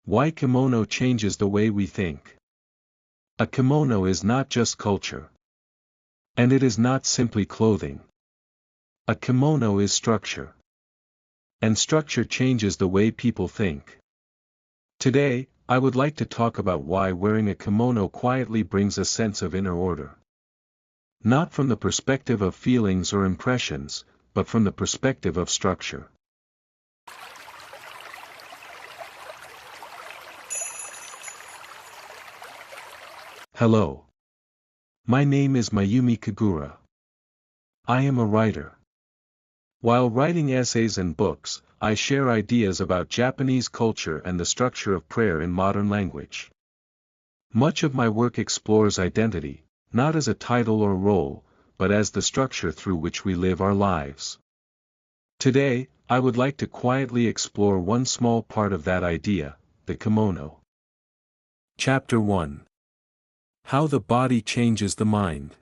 Why kimono changes the way we think. A kimono is not just culture. And it is not simply clothing. A kimono is structure. And structure changes the way people think. Today, I would like to talk about why wearing a kimono quietly brings a sense of inner order. Not from the perspective of feelings or impressions, but from the perspective of structure. Hello. My name is Mayumi Kagura. I am a writer. While writing essays and books, I share ideas about Japanese culture and the structure of prayer in modern language. Much of my work explores identity, not as a title or role, but as the structure through which we live our lives. Today, I would like to quietly explore one small part of that idea, the kimono. Chapter 1. How the body changes the mind.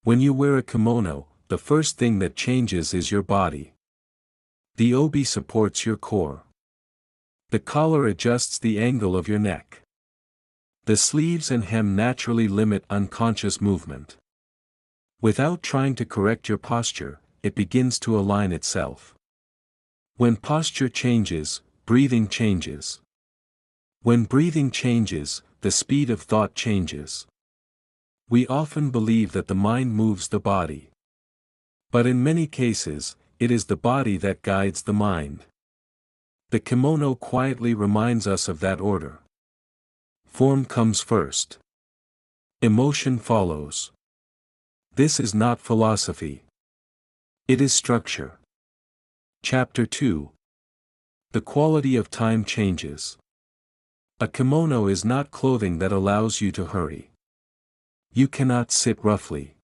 When you wear a kimono, the first thing that changes is your body. The obi supports your core. The collar adjusts the angle of your neck. The sleeves and hem naturally limit unconscious movement. Without trying to correct your posture, it begins to align itself. When posture changes, breathing changes. When breathing changes, the speed of thought changes. We often believe that the mind moves the body. But in many cases, it is the body that guides the mind. The kimono quietly reminds us of that order. Form comes first. Emotion follows. This is not philosophy. It is structure. Chapter 2. The quality of time changes. A kimono is not clothing that allows you to hurry. You cannot sit roughly.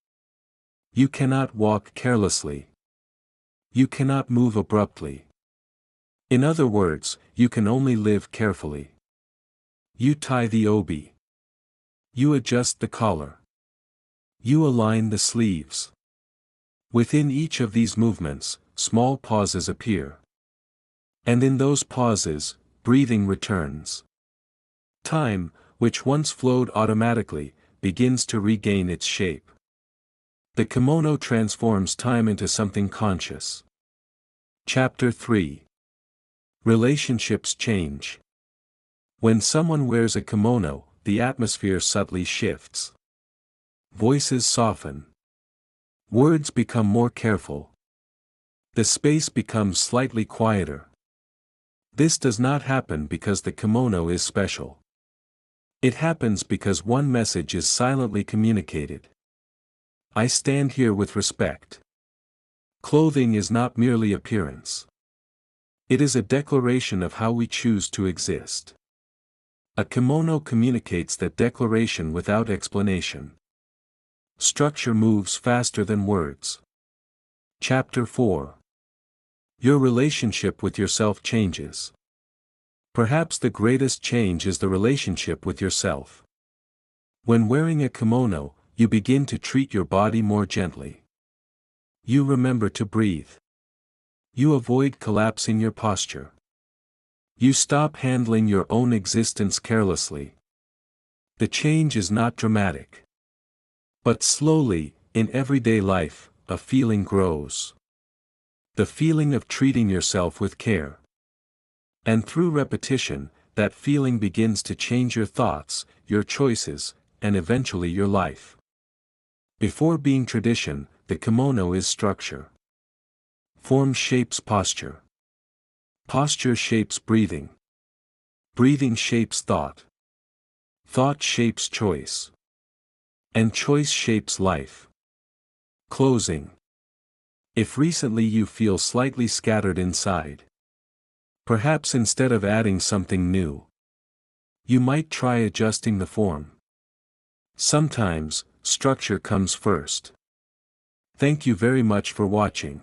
You cannot walk carelessly. You cannot move abruptly. In other words, you can only live carefully. You tie the obi. You adjust the collar. You align the sleeves. Within each of these movements, small pauses appear. And in those pauses, breathing returns. Time, which once flowed automatically, begins to regain its shape. The kimono transforms time into something conscious. Chapter 3. Relationships change. When someone wears a kimono, the atmosphere subtly shifts. Voices soften. Words become more careful. The space becomes slightly quieter. This does not happen because the kimono is special. It happens because one message is silently communicated. I stand here with respect. Clothing is not merely appearance. It is a declaration of how we choose to exist. A kimono communicates that declaration without explanation. Structure moves faster than words. Chapter 4. Your relationship with yourself changes. Perhaps the greatest change is the relationship with yourself. When wearing a kimono, you begin to treat your body more gently. You remember to breathe. You avoid collapsing your posture. You stop handling your own existence carelessly. The change is not dramatic. But slowly, in everyday life, a feeling grows. The feeling of treating yourself with care. And through repetition, that feeling begins to change your thoughts, your choices, and eventually your life. Before being tradition, the kimono is structure. Form shapes posture. Posture shapes breathing. Breathing shapes thought. Thought shapes choice. And choice shapes life. Closing. If recently you feel slightly scattered inside, perhaps instead of adding something new, you might try adjusting the form. Sometimes, structure comes first. Thank you very much for watching.